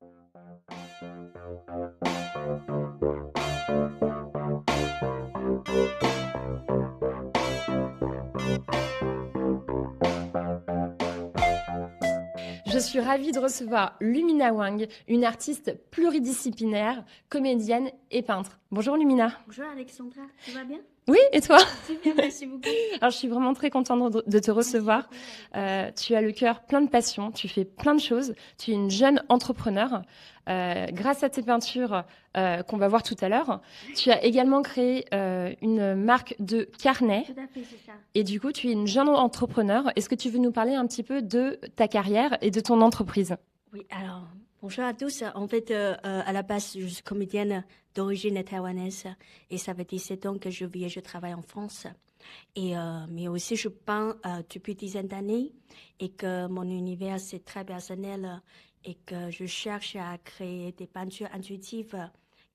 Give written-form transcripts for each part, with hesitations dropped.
Je suis ravie de recevoir Lumina Wang, une artiste pluridisciplinaire, comédienne et peintre. Bonjour Lumina. Bonjour Alexandra, tu vas bien? Oui, et toi? Super, merci beaucoup. Alors, je suis vraiment très contente de te recevoir. Tu as le cœur plein de passion, tu fais plein de choses. Tu es une jeune entrepreneur. Grâce à tes peintures qu'on va voir tout à l'heure, tu as également créé une marque de carnet. Tout à fait, c'est ça. Et du coup, tu es une jeune entrepreneur. Est-ce que tu veux nous parler un petit peu de ta carrière et de ton entreprise? Oui, alors, bonjour à tous. En fait, à la base, je suis comédienne d'origine taïwanaise et ça fait 17 ans que je vis et je travaille en France. Et, mais aussi, je peins depuis 10 d'années et que mon univers, c'est très personnel et que je cherche à créer des peintures intuitives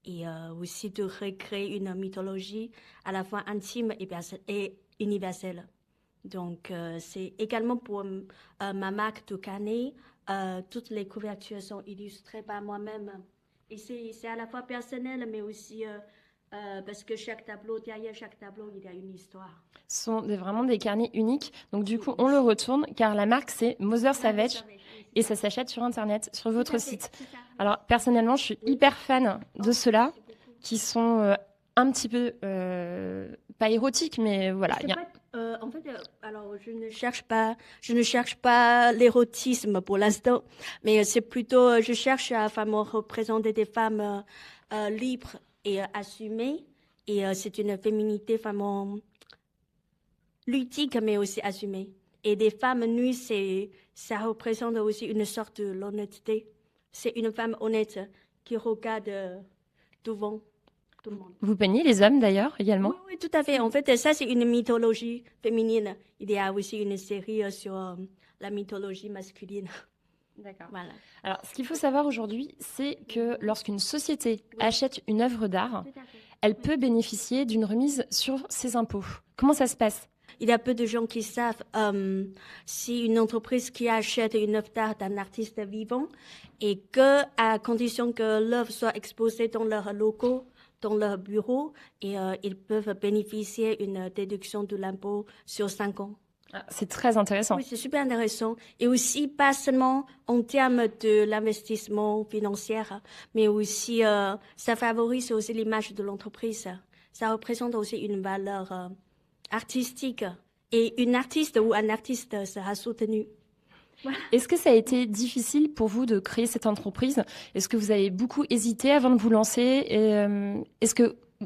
et aussi de recréer une mythologie à la fois intime et universelle. Donc, c'est également pour ma marque de carnet. Toutes les couvertures sont illustrées par moi-même. Et c'est à la fois personnel, mais aussi parce que derrière chaque tableau, il y a une histoire. Ce sont vraiment des carnets uniques. Donc du coup, on le retourne car la marque, c'est Mother Savage et ça s'achète sur Internet, sur votre site. Alors, personnellement, je suis hyper fan de ceux-là qui sont un petit peu, pas érotiques, mais voilà. En fait, alors je ne cherche pas l'érotisme pour l'instant, mais c'est plutôt, je cherche à vraiment représenter des femmes libres et assumées, et c'est une féminité vraiment ludique, mais aussi assumée. Et des femmes nues, ça représente aussi une sorte de l'honnêteté. C'est une femme honnête qui regarde devant. Vous peignez les hommes d'ailleurs également? Oui, oui, tout à fait. En fait, ça, c'est une mythologie féminine. Il y a aussi une série sur la mythologie masculine. D'accord. Voilà. Alors, ce qu'il faut savoir aujourd'hui, c'est que lorsqu'une société achète une œuvre d'art, elle peut bénéficier d'une remise sur ses impôts. Comment ça se passe? Il y a peu de gens qui savent si une entreprise qui achète une œuvre d'art d'un artiste vivant et que, à condition que l'œuvre soit exposée dans leur locaux, dans leur bureau, et ils peuvent bénéficier d'une déduction de l'impôt sur 5 ans. Ah, c'est très intéressant. Oui, c'est super intéressant. Et aussi, pas seulement en termes de l'investissement financier, mais aussi, ça favorise aussi l'image de l'entreprise. Ça représente aussi une valeur artistique. Et une artiste ou un artiste sera soutenu. Voilà. Est-ce que ça a été difficile pour vous de créer cette entreprise? Est-ce que vous avez beaucoup hésité avant de vous lancer? Et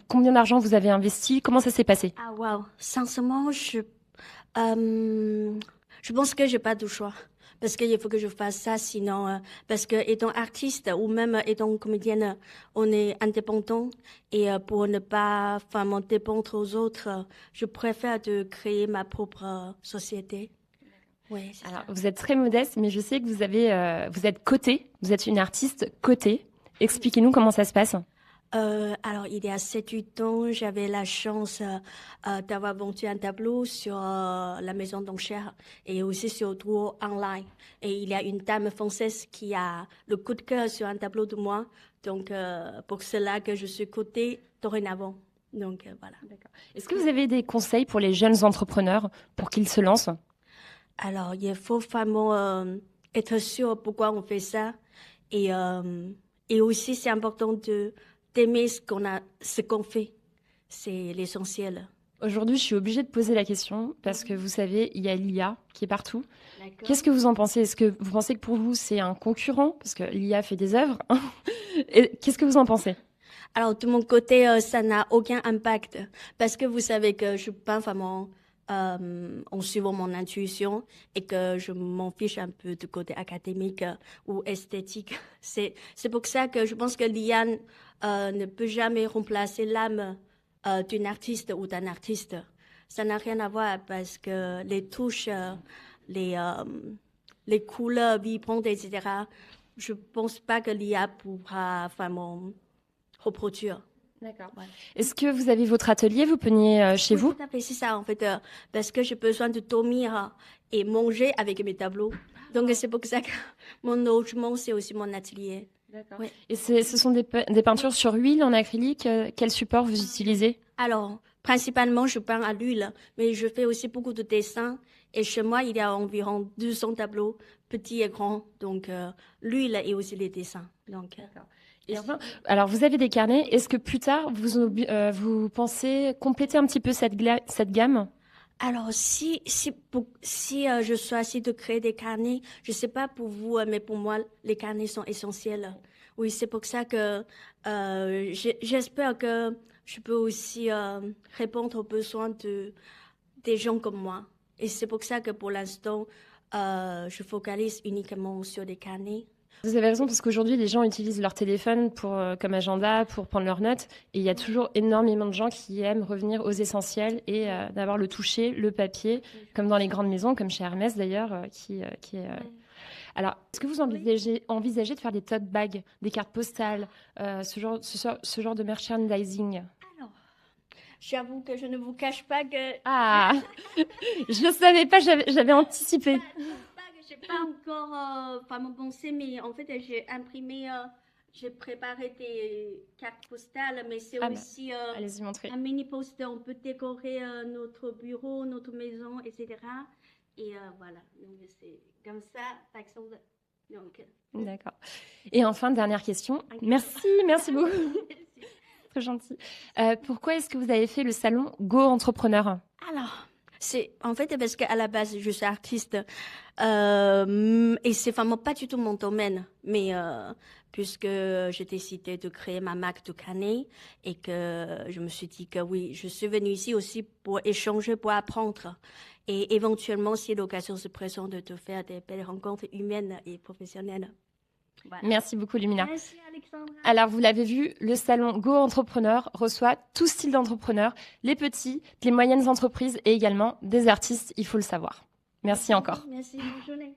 combien d'argent vous avez investi? Comment ça s'est passé? Ah wow, sincèrement, je pense que j'ai pas de choix. Parce qu'il faut que je fasse ça, sinon, parce que étant artiste ou même étant comédienne, on est indépendant et pour ne pas vraiment dépendre aux autres, je préfère de créer ma propre société. Oui, alors, vous êtes très modeste, mais je sais que vous êtes cotée, vous êtes une artiste cotée. Expliquez-nous comment ça se passe. Alors, il y a 7-8 ans, j'avais la chance d'avoir vendu un tableau sur la maison d'enchères et aussi sur Drouot online. Et il y a une dame française qui a le coup de cœur sur un tableau de moi. Donc, pour cela que je suis cotée dorénavant. Donc, voilà. D'accord. Est-ce que vous avez des conseils pour les jeunes entrepreneurs pour qu'ils se lancent? Alors, il faut vraiment être sûr pourquoi on fait ça. Et aussi, c'est important d'aimer ce qu'on fait. C'est l'essentiel. Aujourd'hui, je suis obligée de poser la question parce que vous savez, il y a l'IA qui est partout. Qu'est-ce que vous en pensez? Est-ce que vous pensez que pour vous, c'est un concurrent? Parce que l'IA fait des œuvres. Qu'est-ce que vous en pensez? Alors, de mon côté, ça n'a aucun impact. Parce que vous savez que je peins vraiment en suivant mon intuition et que je m'en fiche un peu du côté académique ou esthétique. C'est pour ça que je pense que l'IA ne peut jamais remplacer l'âme d'une artiste ou d'un artiste. Ça n'a rien à voir parce que les touches, les couleurs vibrantes, etc., je pense pas que l'IA pourra vraiment reproduire. D'accord. Ouais. Est-ce que vous avez votre atelier, vous peignez chez vous? Tout à fait, c'est ça en fait, parce que j'ai besoin de dormir et manger avec mes tableaux. Donc c'est pour ça que mon logement, c'est aussi mon atelier. D'accord. Oui. Et ce sont des peintures sur huile, en acrylique. Quel support vous utilisez? Alors, principalement, je peins à l'huile, mais je fais aussi beaucoup de dessins. Et chez moi, il y a environ 200 tableaux, petits et grands. Donc, l'huile et aussi les dessins. Donc, Et enfin, alors, vous avez des carnets. Est-ce que plus tard, vous pensez compléter un petit peu cette gamme? alors, si je choisis de créer des carnets, je sais pas pour vous, mais pour moi, les carnets sont essentiels. Oui, c'est pour ça que j'espère que je peux aussi répondre aux besoins des gens comme moi. Et c'est pour ça que pour l'instant, je focalise uniquement sur des carnets. Vous avez raison, parce qu'aujourd'hui, les gens utilisent leur téléphone comme agenda, pour prendre leurs notes. Et il y a toujours énormément de gens qui aiment revenir aux essentiels et d'avoir le toucher, le papier, comme dans les grandes maisons, comme chez Hermès d'ailleurs, qui est... Alors, est-ce que vous envisagez de faire des tote bags, des cartes postales, ce genre de merchandising? Alors, j'avoue que je ne vous cache pas que Ah, je ne savais pas, j'avais anticipé. j'ai pas encore vraiment pensé, mais en fait, j'ai imprimé, j'ai préparé des cartes postales, mais c'est aussi allez-y, montrez. un mini poster. On peut décorer notre bureau, notre maison, etc. Et voilà, donc c'est comme ça, par exemple. Donc, D'accord. Et enfin, dernière question. Merci beaucoup. Très gentil. Pourquoi est-ce que vous avez fait le salon Go Entrepreneur? alors, c'est en fait parce qu'à la base, je suis artiste et c'est vraiment pas du tout mon domaine. Mais puisque j'ai décidé de créer ma marque de carnet et que je me suis dit que oui, je suis venue ici aussi pour échanger, pour apprendre. Et éventuellement, si l'occasion se présente, de faire des belles rencontres humaines et professionnelles. Voilà. Merci beaucoup, Lumina. Merci, Alexandra. Alors, vous l'avez vu, le salon Go Entrepreneur reçoit tout style d'entrepreneurs, les petits, les moyennes entreprises et également des artistes, il faut le savoir. Merci encore. Merci, bonne journée.